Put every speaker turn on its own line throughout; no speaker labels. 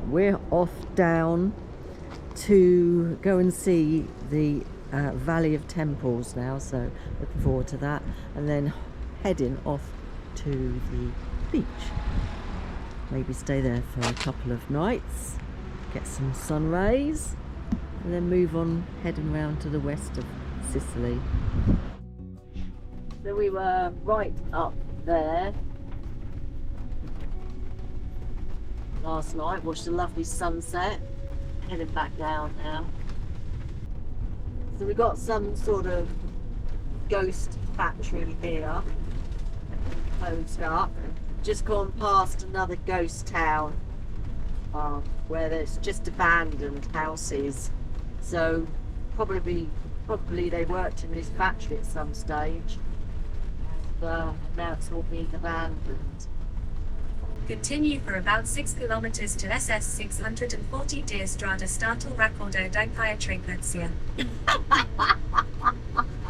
we're off down to go and see the Valley of Temples now, so looking forward to that, and then heading off to the beach. Maybe stay there for a couple of nights, get some sun rays, and then move on, heading round to the west of Sicily. So we were right up there last night, watched a lovely sunset, heading back down now. So we got some sort of ghost factory here, closed up. Just gone past another ghost town where there's just abandoned houses. So probably they worked in this factory at some stage, and now it's all being abandoned.
Continue for about 6 kilometers to SS 640 Dear Strada Stato Raccordo di Pietrangrazia.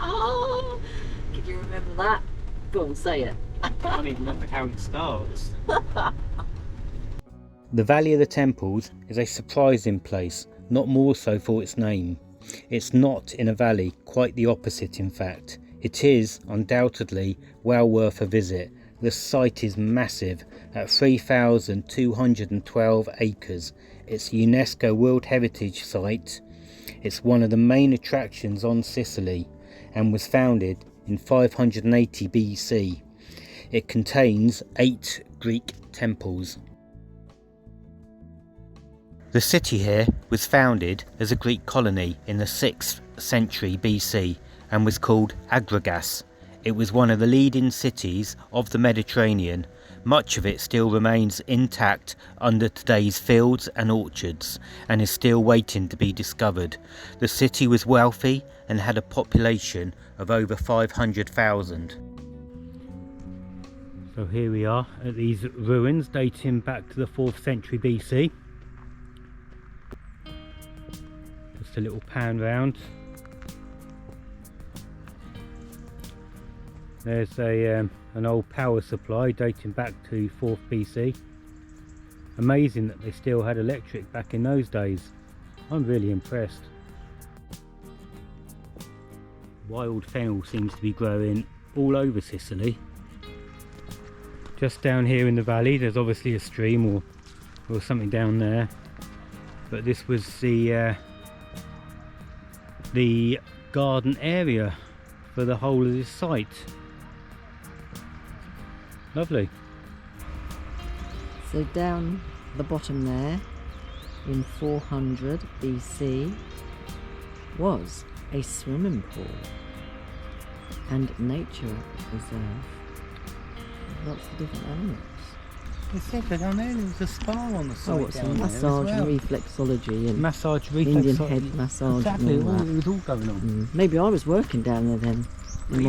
Oh, can you remember that? Go on, say it.
I can't even remember how it starts.
The Valley of the Temples is a surprising place, not more so for its name. It's not in a valley, quite the opposite in fact. It is, undoubtedly, well worth a visit. The site is massive, at 3,212 acres. It's a UNESCO World Heritage Site. It's one of the main attractions on Sicily and was founded in 580 BC. It contains 8 Greek temples. The city here was founded as a Greek colony in the 6th century BC and was called Agragas. It was one of the leading cities of the Mediterranean. Much of it still remains intact under today's fields and orchards and is still waiting to be discovered. The city was wealthy and had a population of over 500,000. So here we are at these ruins dating back to the 4th century BC. Just a little pan round. There's an old power supply dating back to 4th BC. Amazing that they still had electric back in those days. I'm really impressed. Wild fennel seems to be growing all over Sicily. Just down here in the valley there's obviously a stream or something down there, but this was the garden area for the whole of this site. Lovely.
So down the bottom there, in 400 BC, was a swimming pool and nature reserve. Lots of different animals.
They said that down there was a spa on the side.
Oh, it's massage and reflexology and
Massage,
Indian head massage.
Exactly,
and all that.
it was all going on.
Maybe I was working down there then, in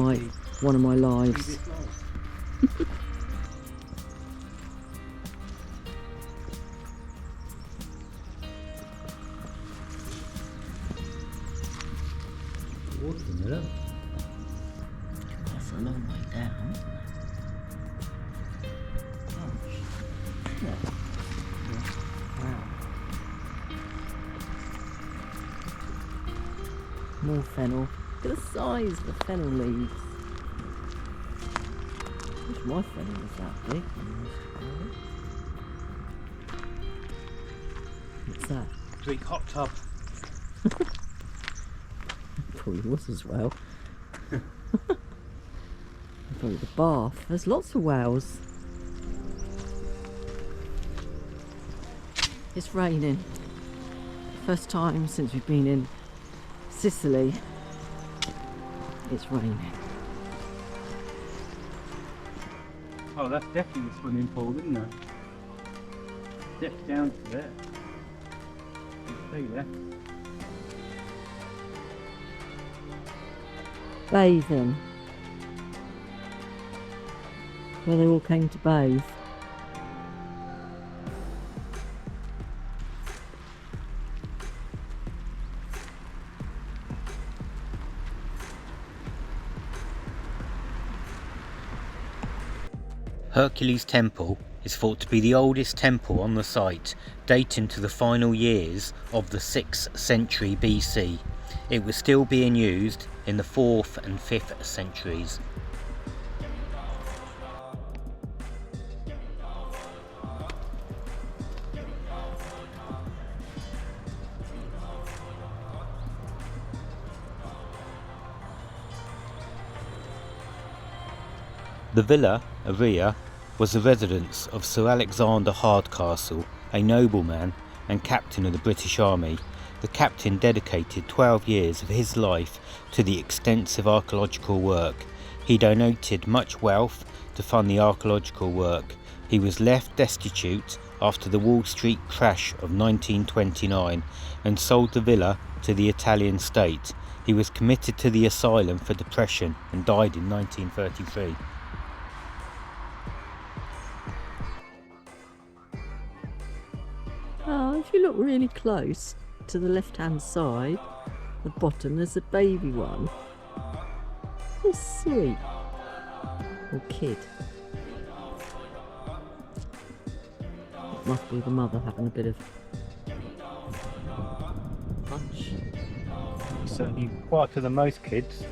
one of my lives.
Watermelon.
That's a long way down, isn't it? Wow. More fennel. Look at the size of the fennel leaves. I wish my fennel was that big. What's that?
Greek hot tub.
Probably was as well. Probably the bath. There's lots of whales. It's raining. First time since we've been in Sicily. It's raining.
Oh, that's definitely the swimming pool, isn't it? Step down to there. Stay there.
Bathing. Where they all came to bathe.
Hercules Temple is thought to be the oldest temple on the site, dating to the final years of the 6th century BC. It was still being used in the 4th and 5th centuries. The Villa Aurea was the residence of Sir Alexander Hardcastle, a nobleman and captain of the British Army. The captain dedicated 12 years of his life to the extensive archaeological work. He donated much wealth to fund the archaeological work. He was left destitute after the Wall Street crash of 1929 and sold the villa to the Italian state. He was committed to the asylum for depression and died in 1933.
Oh, if you look really close to the left-hand side, the bottom, there's a baby one. So sweet. Or kid. It must be the mother having a bit of lunch.
Certainly quieter than most kids.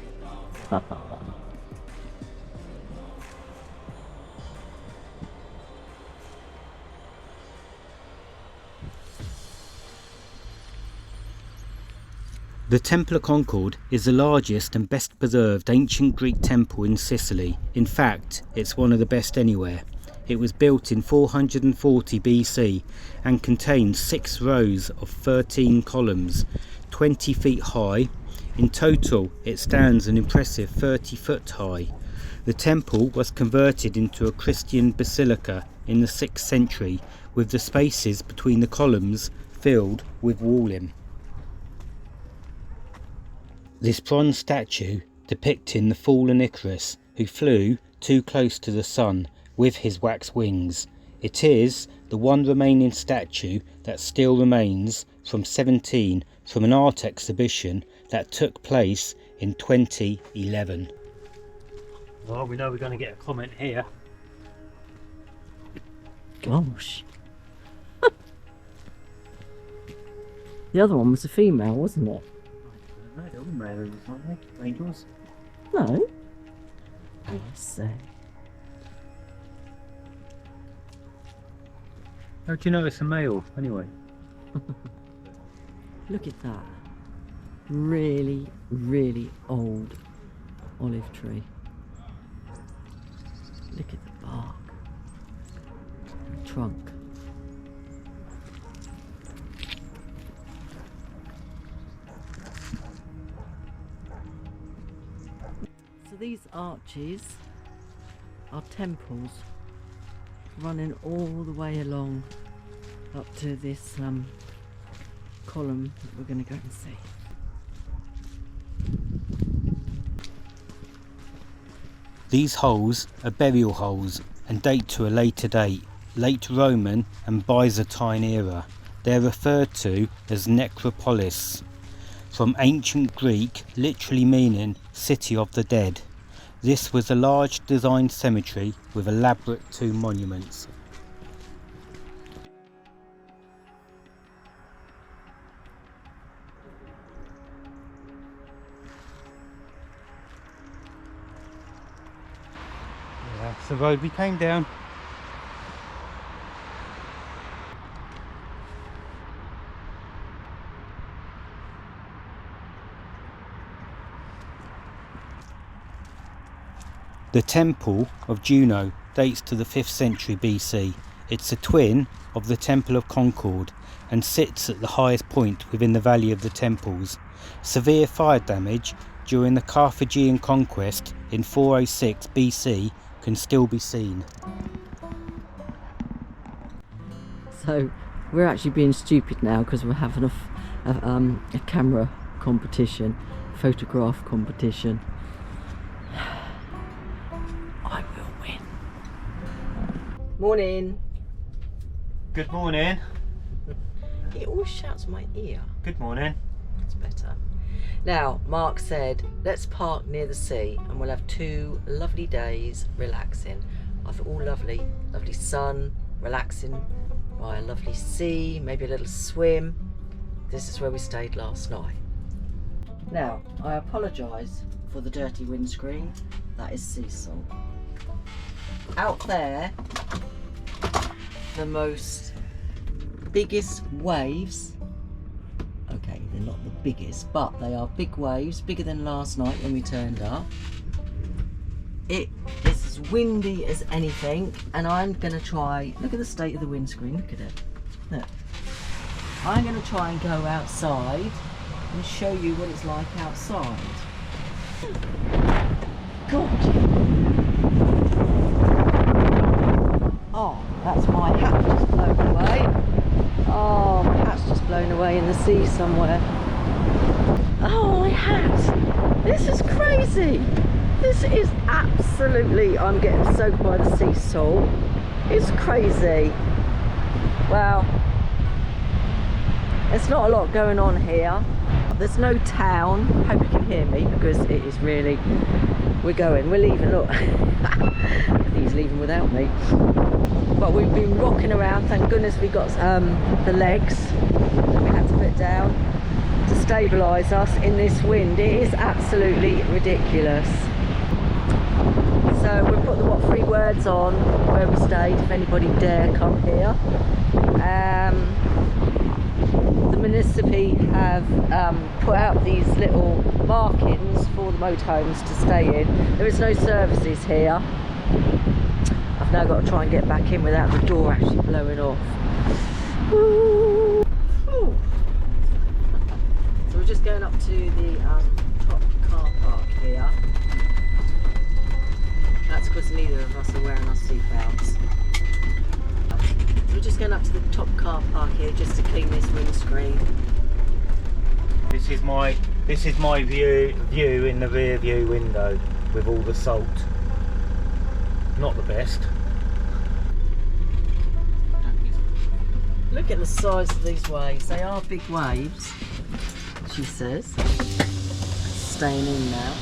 The Temple of Concord is the largest and best preserved ancient Greek temple in Sicily. In fact, it's one of the best anywhere. It was built in 440 BC and contains 6 rows of 13 columns, 20 feet high. In total, it stands an impressive 30 foot high. The temple was converted into a Christian basilica in the 6th century, with the spaces between the columns filled with walling. This bronze statue depicting the fallen Icarus, who flew too close to the sun with his wax wings. It is the one remaining statue that still remains from an art exhibition that took place in 2011.
Well, we know we're going to get a comment here.
Gosh. The other one was a female, wasn't it?
They're all males, aren't they? Angels?
No. Let's see.
How do you know it's a male, anyway?
Look at that. Really, really old olive tree. Look at the bark. The trunk. So these arches are temples running all the way along up to this column that we're going to go and see.
These holes are burial holes and date to a later date, late Roman and Byzantine era. They're referred to as necropolis, from ancient Greek literally meaning city of the dead. This was a large designed cemetery with elaborate tomb monuments.
Yeah, that's the road we came down.
The Temple of Juno dates to the 5th century BC. It's a twin of the Temple of Concord and sits at the highest point within the Valley of the Temples. Severe fire damage during the Carthaginian conquest in 406 BC can still be seen.
So we're actually being stupid now because we're having a camera competition, photograph competition. I will win. Morning.
Good morning.
He always shouts in my ear.
Good morning.
It's better. Now, Mark said, let's park near the sea and we'll have 2 lovely days relaxing. I thought, oh, lovely sun, relaxing by a lovely sea, maybe a little swim. This is where we stayed last night. Now, I apologise for the dirty windscreen. That is sea salt. Out there, the biggest waves, okay, they're not the biggest, but they are big waves, bigger than last night when we turned up. It is as windy as anything, and I'm going to try, look at the state of the windscreen, look at it. Look. I'm going to try and go outside and show you what it's like outside. God. Oh, that's my hat just blown away. Oh, my hat's just blown away in the sea somewhere. Oh, my hat. This is crazy. This is absolutely, I'm getting soaked by the sea salt. It's crazy. Well, there's not a lot going on here. There's no town. Hope you can hear me because it is really, we're leaving, look. I think he's leaving without me. But we've been rocking around, thank goodness we got the legs that we had to put down to stabilise us in this wind. It is absolutely ridiculous. So we'll put the 3 words on where we stayed if anybody dare come here. The municipality have put out these little markings for the motorhomes to stay in. There is no services here. I've now got to try and get back in without the door actually blowing off. Ooh. Ooh. So we're just going up to the top car park here. That's because neither of us are wearing our seatbelts. So we're just going up to the top car park here just to clean this windscreen.
This is my view in the rear view window with all the salt. Not the best.
Look at the size of these waves. They are big waves, she says. Staying in now.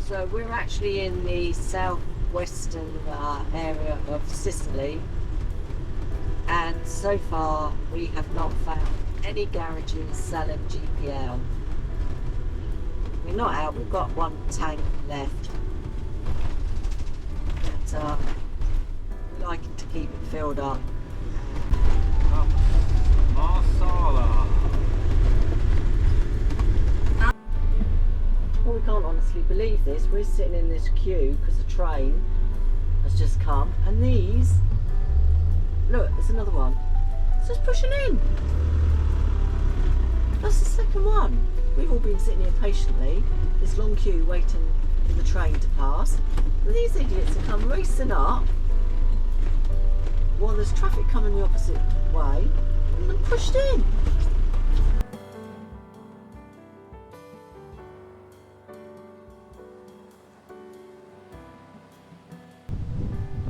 So we're actually in the southwestern area of Sicily, and so far we have not found any garages selling GPL. We're not out, we've got 1 tank left, but we like to keep it filled up.
Marsala.
Well, we can't honestly believe this. We're sitting in this queue because the train has just come, and these, look, there's another one. It's just pushing in. That's the second one. We've all been sitting here patiently, this long queue waiting for the train to pass. And these idiots have come racing up while there's traffic coming the opposite way and then pushed in.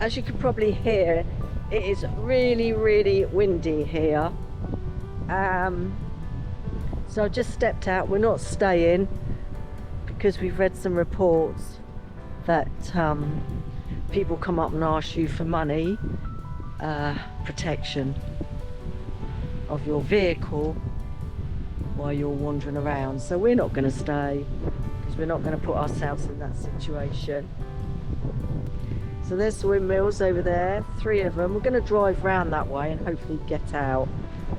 As you can probably hear, it is really, really windy here. So I just stepped out. We're not staying because we've read some reports that people come up and ask you for money, protection of your vehicle while you're wandering around. So we're not going to stay because we're not going to put ourselves in that situation. So there's the windmills over there, 3 of them. We're going to drive round that way and hopefully get out.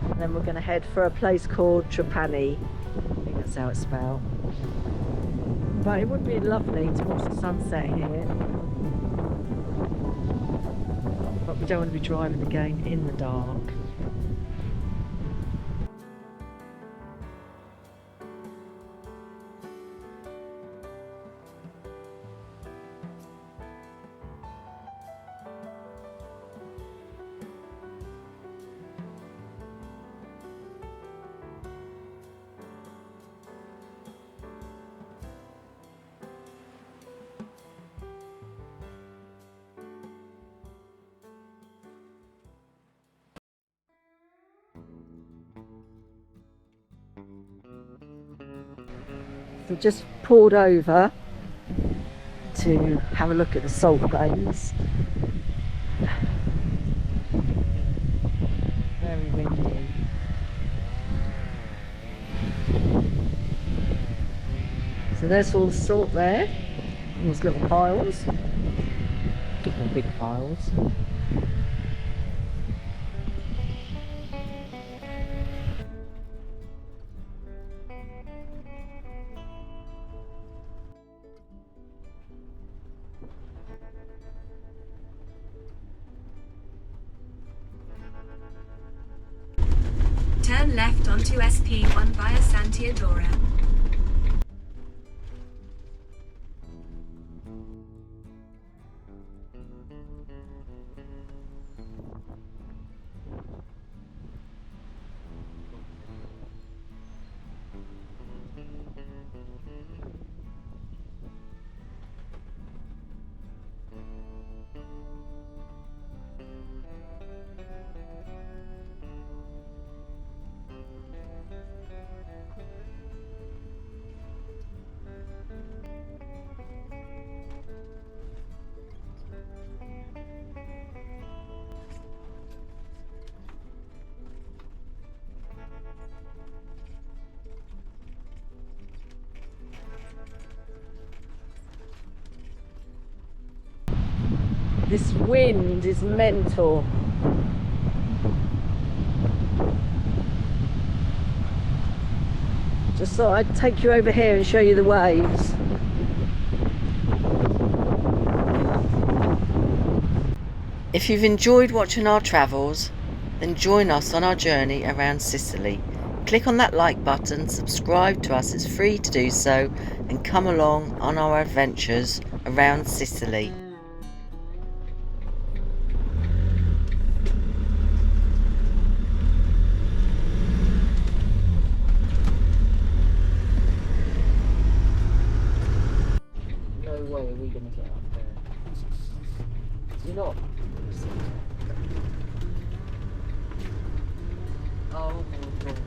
And then we're going to head for a place called Trapani. I think that's how it's spelled. But it would be lovely to watch the sunset here. But we don't want to be driving again in the dark. We've just pulled over to have a look at the salt bays. Very windy. So there's all the salt there, in these little piles, big piles.
Turn left onto SP1 via Santiadora.
This wind is mental. Just thought I'd take you over here and show you the waves. If you've enjoyed watching our travels, then join us on our journey around Sicily. Click on that like button, subscribe to us, it's free to do so, and come along on our adventures around Sicily. No way are we going to get up there. You're not. Oh my god.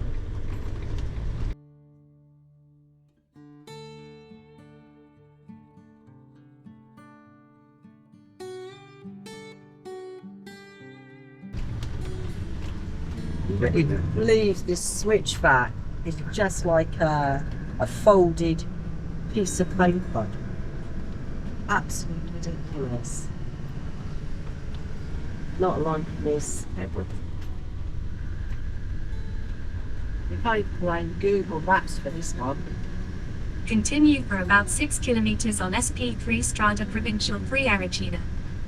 You wouldn't believe this switchback is just like a folded piece of paper. Absolutely ridiculous. Not like this ever. If I play Google Maps for this one.
Continue for about 6 kilometers on SP3 Strada Provincial 3 Aricina.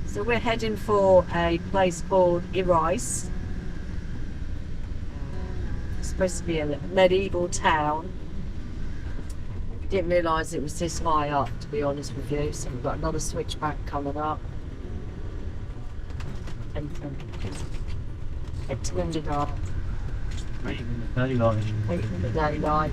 So we're heading for a place called Iris. It's supposed to be a medieval town. Didn't realise it was this high up, to be honest with you. So we've got another switchback coming up. Entering the dark.
Right in the daylight.
Right in the daylight.